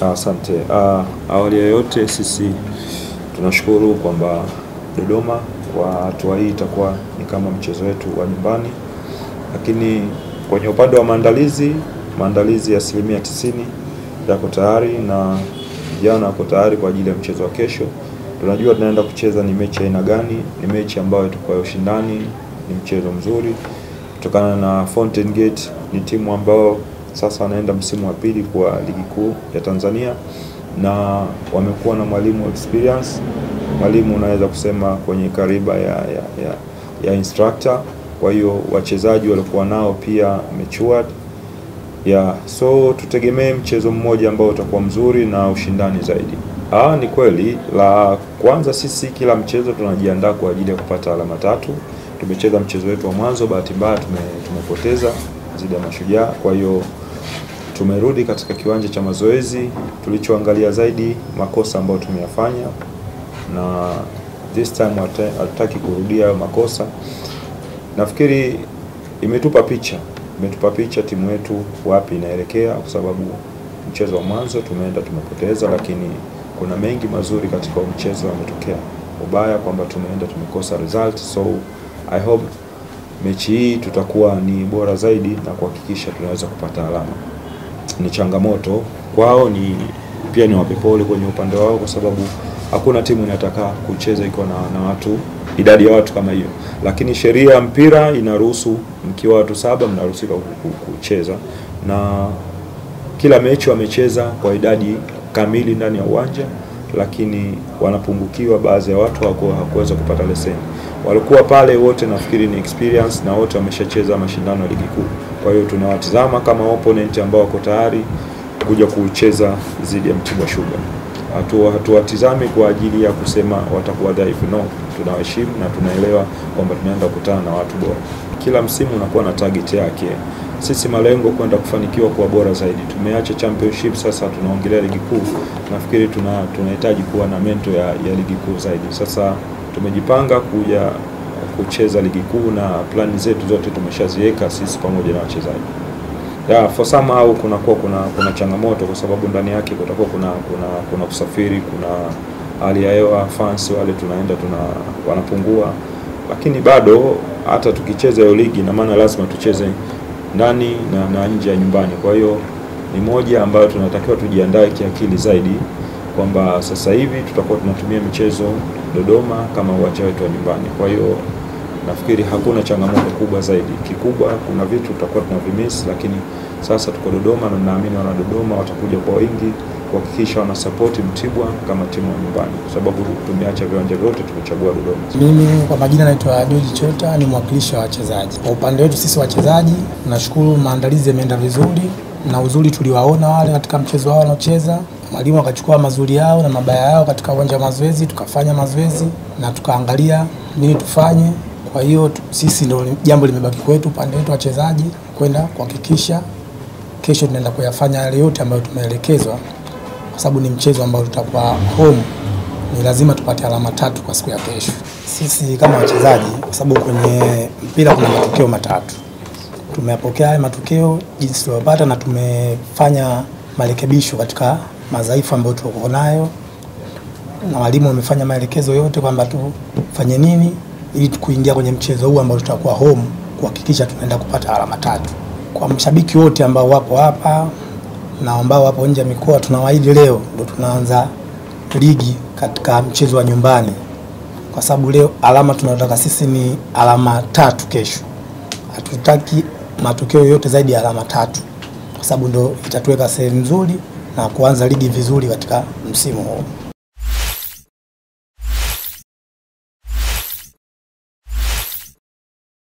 Asante. Awali ya yote sisi tunashukuru kwamba Dodoma kwa hatua hii itakuwa ni kama mchezo wetu wa nyumbani, lakini kwenye upande wa maandalizi ya 90% yako tayari na vijana wako tayari kwa ajili ya mchezo wa kesho. Tunajua tunaenda kucheza ni mechi aina gani, ni mechi ambayo itakuwa ya ushindani, ni mchezo mzuri kutokana na Fountain Gate ni timu ambayo sasa wanaenda msimu wa pili kwa ligi kuu ya Tanzania na wamekuwa na mwalimu experience, mwalimu unaweza kusema kwenye kariba ya instructor. Kwa hiyo wachezaji walikuwa nao pia matured. So tutegemee mchezo mmoja ambao utakuwa mzuri na ushindani zaidi. Ni kweli, la kwanza sisi kila mchezo tunajiandaa kwa ajili ya kupata alama 3. Tumecheza mchezo wetu wa mwanzo, bahati mbaya tumepoteza dhidi ya Mashujaa. Kwa hiyo tumerudi katika kiwanja cha mazoezi, tulichoangalia zaidi makosa ambayo tumeyafanya na this time hatutaki kurudia makosa. Nafikiri imetupa picha timu yetu wapi inaelekea, kwa sababu mchezo wa mwanzo tumepoteza, lakini kuna mengi mazuri katika mchezo umetokea. Ubaya kwamba tumekosa result, so I hope mechi hii tutakuwa ni bora zaidi na kuhakikisha tunaweza kupata alama. Ni changamoto kwao, pia ni wapepole kwenye upande wao, kwa sababu hakuna timu inataka kucheza iko na watu idadi ya watu kama hiyo, lakini sheria ya mpira inaruhusu mkiwa watu 7 mnaruhusiwa kucheza, na kila mechi wamecheza kwa idadi kamili ndani ya uwanja, lakini wanapungukiwa baadhi ya watu hawakuweza kupata leseni. Walikuwa pale wote nafikiri ni experience na wote wameshacheza mashindano ya ligi kuu. Kwa hiyo tunawatazama kama opponent ambao wako tayari kuja kucheza dhidi ya Mtibwa Sugar. Hatuwatizami kwa ajili ya kusema watakuwa dhaifu, no. Tunawaheshimu na tunaelewa kwamba tunaenda kukutana na watu bora. Kila msimu unakuwa na target yake. Sisi malengo kwenda kufanikiwa kuwa bora zaidi. Tumeacha championship, sasa tunaongelea ligi kuu. Nafikiri tunahitaji kuwa na mentor ya ligi kuu zaidi. Sasa tumejipanga kuja kucheza ligi kuu na plani zetu zote tumeshaziweka sisi pamoja na wachezaji. For somehow kuna changamoto, kwa sababu ndani yake kutakuwa kuna kusafiri, kuna hali ya hewa, fans wale wanapungua, lakini bado hata tukicheza hiyo ligi na maana lazima tucheze ndani na nje ya nyumbani. Kwa hiyo ni moja ambayo tunatakiwa tujiandae kiakili zaidi kwamba sasa hivi tutakuwa tunatumia michezo Dodoma kama uwanja wetu wa nyumbani. Kwa hiyo nafikiri hakuna changamoto kubwa zaidi. Kikubwa kuna vitu tutakuwa tunavimiss, lakini sasa tuko Dodoma na naamini wana Dodoma watakuja kwa wingi kuhakikisha wana support Mtibwa kama timu ya nyumbani, kwa sababu tumeacha viwanja vyote, tumechagua Dodoma. Mimi kwa majina naitwa George Chota, ni mwakilishi wa wachezaji. Kwa upande wetu sisi wachezaji, nashukuru maandalizi yameenda vizuri na uzuri tuliwaona wale katika mchezo wao wanaocheza. Mwalimu akachukua mazuri yao na mabaya yao katika uwanja wa mazoezi, tukafanya mazoezi na tukaangalia nini tufanye. Kwa hiyo sisi ndio jambo limebaki kwetu upande wetu wachezaji kwenda kuhakikisha kesho tunaenda kuyafanya yale yote ambayo tumeelekezwa, kwa sababu ni mchezo ambao tutakuwa home, ni lazima tupate alama 3 kwa siku ya kesho. Sisi kama wachezaji, kwa sababu kwenye mpira kuna matokeo 3. Tumeyapokea haya matokeo jinsi tuliyopata na tumefanya marekebisho katika madhaifu ambayo tuko nayo, na walimu wamefanya maelekezo yote kwamba tufanye nini ili kuingia kwenye mchezo huu ambao tutakuwa home kuhakikisha tunaenda kupata alama 3. Kwa mashabiki wote ambao wapo hapa na ambao wapo nje ya mikoa, tunawaahidi leo ndio tunaanza ligi katika mchezo wa nyumbani, kwa sababu leo alama tunataka sisi ni alama 3 kesho. Hatutaki matokeo yote zaidi ya alama 3, kwa sababu ndio itatuweka sehemu nzuri na kuanza ligi vizuri katika msimu huu.